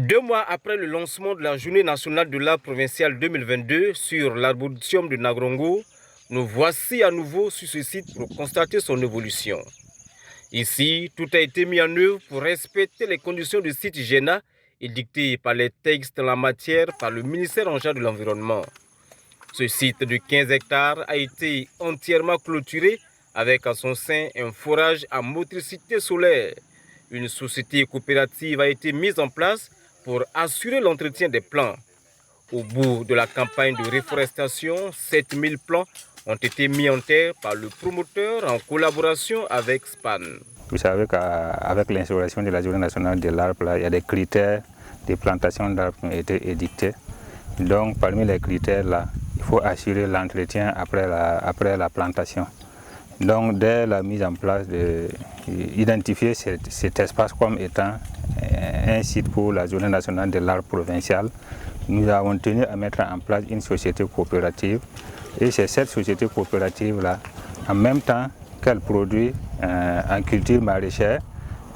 2 mois après le lancement de la Journée nationale de l'arbre provincial 2022 sur l'arboretum de Nagrongo, nous voici à nouveau sur ce site pour constater son évolution. Ici, tout a été mis en œuvre pour respecter les conditions du site GENA édictées par les textes en la matière par le ministère en charge de l'Environnement. Ce site de 15 hectares a été entièrement clôturé avec à son sein un forage à motricité solaire. Une société coopérative a été mise en place pour assurer l'entretien des plants. Au bout de la campagne de reforestation, 7000 plants ont été mis en terre par le promoteur en collaboration avec SPAN. Vous savez qu'avec l'instauration de la Journée nationale de l'arbre, il y a des critères de plantation d'arbres qui ont été édictés. Donc parmi les critères là, il faut assurer l'entretien après la plantation. Donc dès la mise en place, identifier cet espace comme étant un site pour la Journée nationale de l'arbre provincial, nous avons tenu à mettre en place une société coopérative. Et c'est cette société coopérative-là, en même temps qu'elle produit en culture maraîchère,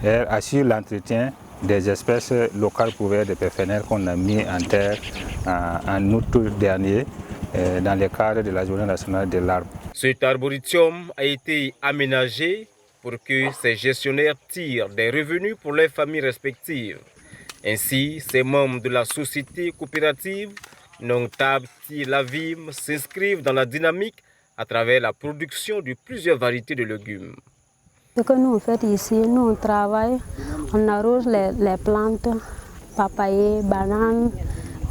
elle assure l'entretien des espèces locales couvertes de PFNL qu'on a mis en terre en août dernier dans le cadre de la Journée nationale de l'arbre. Cet arboretum a été aménagé pour que ses gestionnaires tirent des revenus pour leurs familles respectives. Ainsi, ces membres de la société coopérative Nongtab Lavim s'inscrivent dans la dynamique à travers la production de plusieurs variétés de légumes. Ce que nous faisons ici, nous on travaille, on arrose les plantes, papayer, bananes,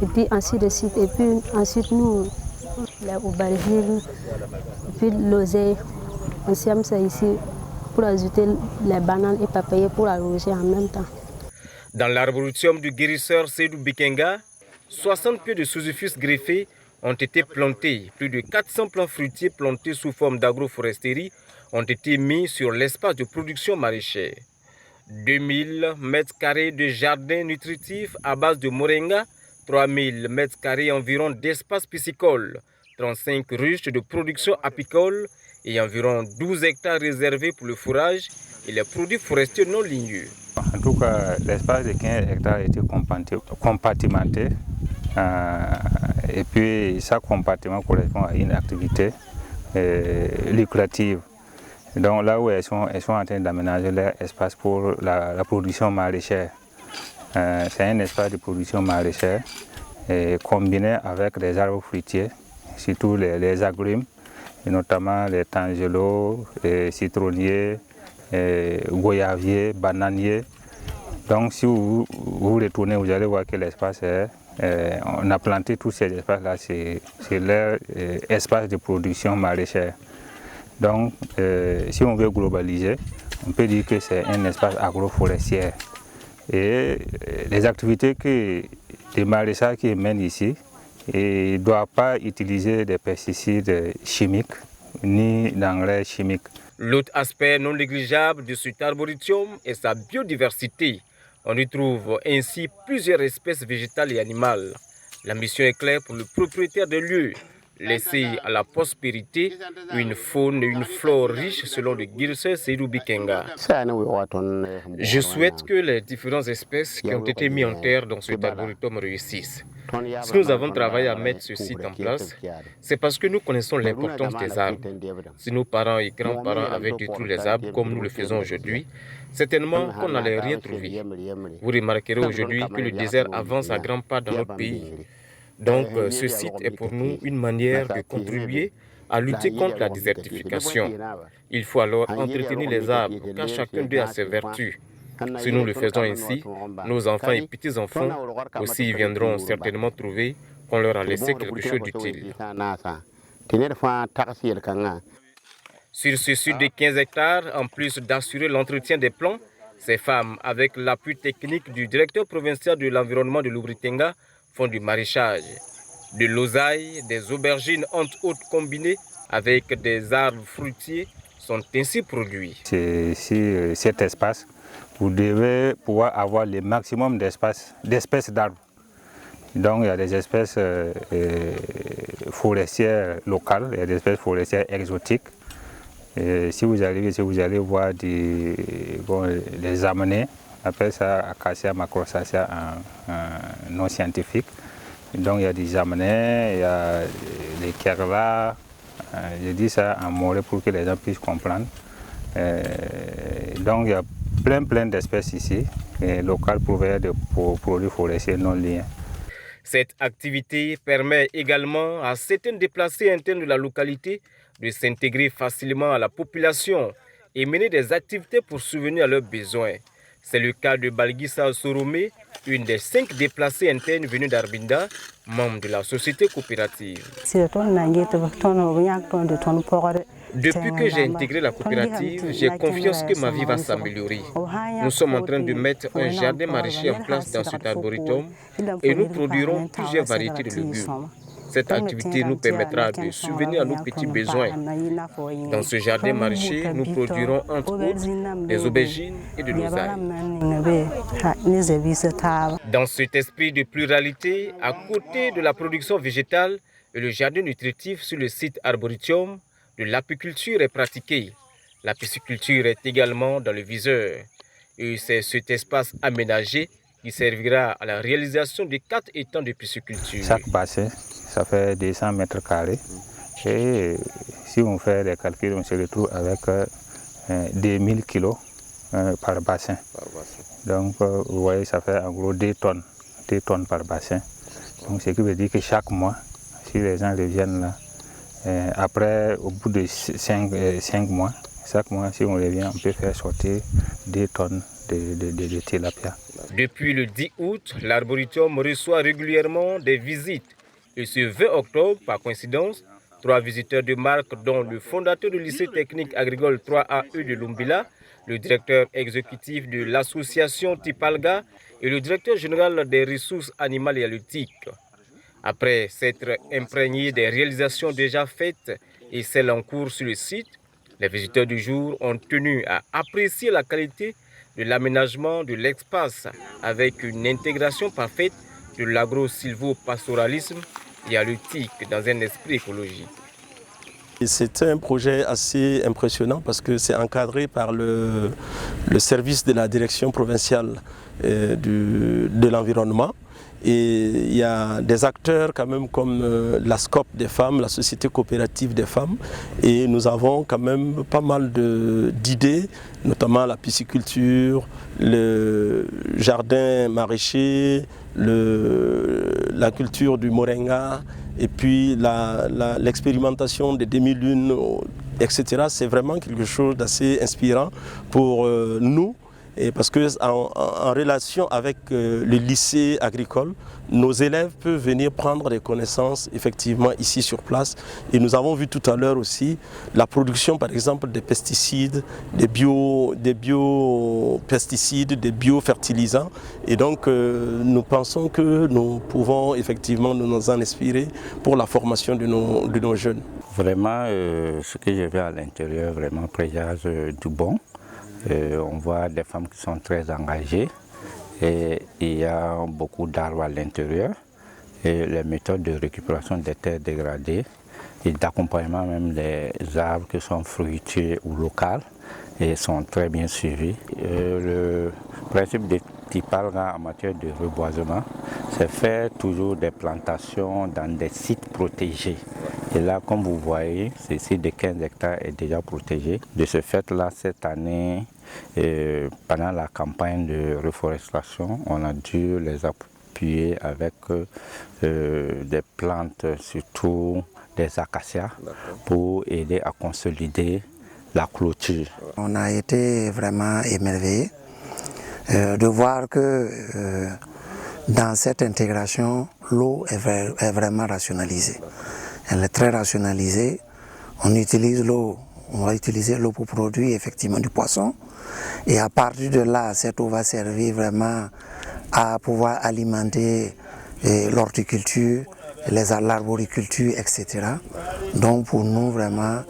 et puis ainsi de suite. Et puis ensuite nous, les aubergines, et puis l'oseille, on sème ça ici pour ajouter les bananes et papayers pour arroser en même temps. Dans l'arboretum du guérisseur Seydou Bikenga, 60 pieds de sous-office greffés ont été plantés. Plus de 400 plants fruitiers plantés sous forme d'agroforesterie ont été mis sur l'espace de production maraîchère. 2000 m² de jardins nutritifs à base de moringa, 3000 m² environ d'espace piscicole, 35 ruches de production apicole et environ 12 hectares réservés pour le fourrage et les produits forestiers non ligneux. En tout cas, l'espace de 15 hectares a été compartimenté et puis chaque compartiment correspond à une activité lucrative. Donc là où elles sont en train d'aménager leur espace pour la production maraîchère. C'est un espace de production maraîchère combiné avec des arbres fruitiers, surtout les agrumes, et notamment les tangelos, les citronniers, goyaviers, bananiers. Donc si vous retournez, vous allez voir que l'espace on a planté tous ces espaces-là, c'est leur espace de production maraîchère. Donc si on veut globaliser, on peut dire que c'est un espace agroforestier. Et les activités des maraîchers qui mènent ici ne doivent pas utiliser des pesticides chimiques ni d'engrais chimiques. L'autre aspect non négligeable de cet arboretum est sa biodiversité. On y trouve ainsi plusieurs espèces végétales et animales. La mission est claire pour le propriétaire des lieux. Laisser à la prospérité une faune et une flore riches selon le guérisseur Seydou Bikenga. Je souhaite que les différentes espèces qui ont été mises en terre dans cet arboretum réussissent. Si nous avons travaillé à mettre ce site en place, c'est parce que nous connaissons l'importance des arbres. Si nos parents et grands-parents avaient détruit les arbres comme nous le faisons aujourd'hui, certainement qu'on n'allait rien trouver. Vous remarquerez aujourd'hui que le désert avance à grands pas dans notre pays. Donc ce site est pour nous une manière de contribuer à lutter contre la désertification. Il faut alors entretenir les arbres car chacun d'eux a ses vertus. Si nous le faisons ainsi, nos enfants et petits-enfants aussi viendront certainement trouver qu'on leur a laissé quelque chose d'utile. Sur ce site de 15 hectares, en plus d'assurer l'entretien des plants, ces femmes, avec l'appui technique du directeur provincial de l'environnement de l'Obritenga, font du maraîchage. De l'oseille, des aubergines entre autres combinées avec des arbres fruitiers sont ainsi produits. C'est cet espace, vous devez pouvoir avoir le maximum d'espèces d'arbres. Donc il y a des espèces forestières locales, il y a des espèces forestières exotiques. Et si vous arrivez ici, vous allez voir des amenets appelle ça Acacia macrocystia en non scientifique. Donc il y a des Jamanais, il y a les Kerala, je dis ça en moré pour que les gens puissent comprendre. Donc il y a plein d'espèces ici, locales pourvoyeurs de produits forestiers non liés. Cette activité permet également à certains déplacés internes de la localité de s'intégrer facilement à la population et mener des activités pour subvenir à leurs besoins. C'est le cas de Balgissa Soromé, une des 5 déplacés internes venus d'Arbinda, membre de la société coopérative. Depuis que j'ai intégré la coopérative, j'ai confiance que ma vie va s'améliorer. Nous sommes en train de mettre un jardin maraîcher en place dans cet arboretum et nous produirons plusieurs variétés de légumes. Cette activité nous permettra de subvenir à nos petits besoins. Dans ce jardin maraîcher, nous produirons entre autres des aubergines et de l'oseille. Dans cet esprit de pluralité, à côté de la production végétale et le jardin nutritif sur le site arboretum, de l'apiculture est pratiquée. La pisciculture est également dans le viseur. Et c'est cet espace aménagé qui servira à la réalisation de 4 étangs de pisciculture. Chaque bassin, ça fait 200 mètres carrés. Et si on fait les calculs, on se retrouve avec 2000 kilos par bassin. Donc vous voyez, ça fait en gros 2 tonnes par bassin. Donc ce qui veut dire que chaque mois, si les gens reviennent là, après, au bout de 5 mois, chaque mois, si on revient, on peut faire sortir 2 tonnes de tilapia. Depuis le 10 août, l'arboretum reçoit régulièrement des visites. Et ce 20 octobre, par coïncidence, 3 visiteurs de marque, dont le fondateur du lycée technique agricole 3AE de Lumbila, le directeur exécutif de l'association Tipalga et le directeur général des ressources animales et halieutiques. Après s'être imprégné des réalisations déjà faites et celles en cours sur le site, les visiteurs du jour ont tenu à apprécier la qualité de l'aménagement de l'espace avec une intégration parfaite de l'agro-silvopastoralisme et halieutique dans un esprit écologique. C'est un projet assez impressionnant parce que c'est encadré par le service de la direction provinciale de l'environnement. Et il y a des acteurs quand même comme la SCOP des femmes, la Société coopérative des femmes. Et nous avons quand même pas mal d'idées, notamment la pisciculture, le jardin maraîcher, la culture du moringa, et puis l'expérimentation des demi-lunes, etc. C'est vraiment quelque chose d'assez inspirant pour nous. Et parce qu'en relation avec le lycée agricole, nos élèves peuvent venir prendre des connaissances effectivement ici sur place. Et nous avons vu tout à l'heure aussi la production par exemple des pesticides, des biopesticides, des biofertilisants. Et donc nous pensons que nous pouvons effectivement nous en inspirer pour la formation de nos jeunes. Vraiment, ce que j'ai vu à l'intérieur vraiment présage du bon. On voit des femmes qui sont très engagées et il y a beaucoup d'arbres à l'intérieur et les méthodes de récupération des terres dégradées et d'accompagnement même des arbres qui sont fruitiers ou locaux et sont très bien suivis. Le principe de Tipalga en matière de reboisement, c'est faire toujours des plantations dans des sites protégés. Et là, comme vous voyez, ce site de 15 hectares est déjà protégé. De ce fait-là, cette année, pendant la campagne de reforestation, on a dû les appuyer avec des plantes, surtout des acacias, pour aider à consolider la clôture. On a été vraiment émerveillés de voir que dans cette intégration, l'eau est vraiment rationalisée. Elle est très rationalisée. On va utiliser l'eau pour produire effectivement du poisson. Et à partir de là, cette eau va servir vraiment à pouvoir alimenter l'horticulture, l'arboriculture, etc. Donc pour nous, vraiment,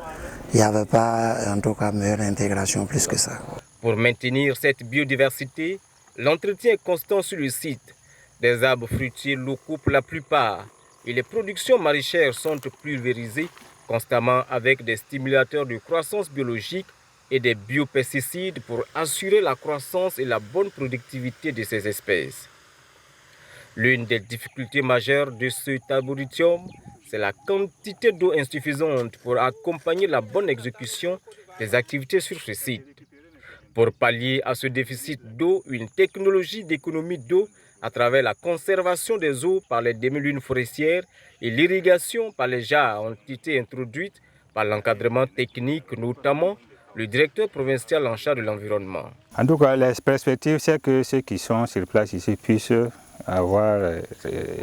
il n'y avait pas en tout cas meilleure intégration plus que ça. Pour maintenir cette biodiversité, l'entretien est constant sur le site. Des arbres fruitiers locaux pour la plupart et les productions maraîchères sont pulvérisées constamment avec des stimulateurs de croissance biologique et des biopesticides pour assurer la croissance et la bonne productivité de ces espèces. L'une des difficultés majeures de cet arboretum, c'est la quantité d'eau insuffisante pour accompagner la bonne exécution des activités sur ce site. Pour pallier à ce déficit d'eau, une technologie d'économie d'eau à travers la conservation des eaux par les demi-lunes forestières et l'irrigation par les jarres ont été introduites par l'encadrement technique, notamment le directeur provincial en charge de l'environnement. En tout cas, la perspective, c'est que ceux qui sont sur place ici puissent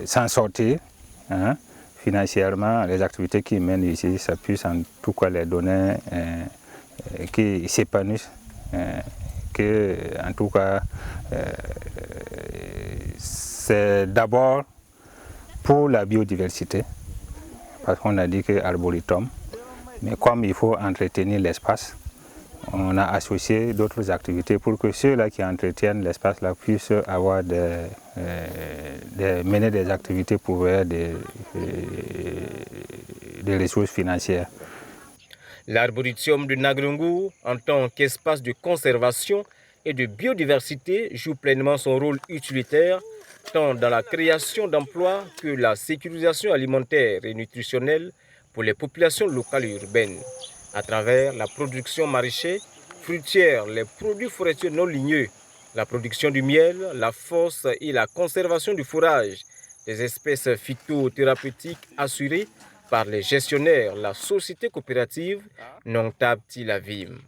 s'en sortir financièrement. Les activités qu'ils mènent ici, ça puisse en tout cas les donner qu'ils s'épanouissent. Que, en tout cas, c'est d'abord pour la biodiversité, parce qu'on a dit que arboretum, mais comme il faut entretenir l'espace, on a associé d'autres activités pour que ceux-là qui entretiennent l'espace-là puissent avoir mener des activités pour avoir des ressources financières. L'arboretum de Nagrungu, en tant qu'espace de conservation et de biodiversité, joue pleinement son rôle utilitaire, tant dans la création d'emplois que la sécurisation alimentaire et nutritionnelle pour les populations locales et urbaines, à travers la production maraîchère, fruitière, les produits forestiers non ligneux, la production du miel, la force et la conservation du fourrage, des espèces phytothérapeutiques assurées par les gestionnaires, la société coopérative Nongtab Tilavim.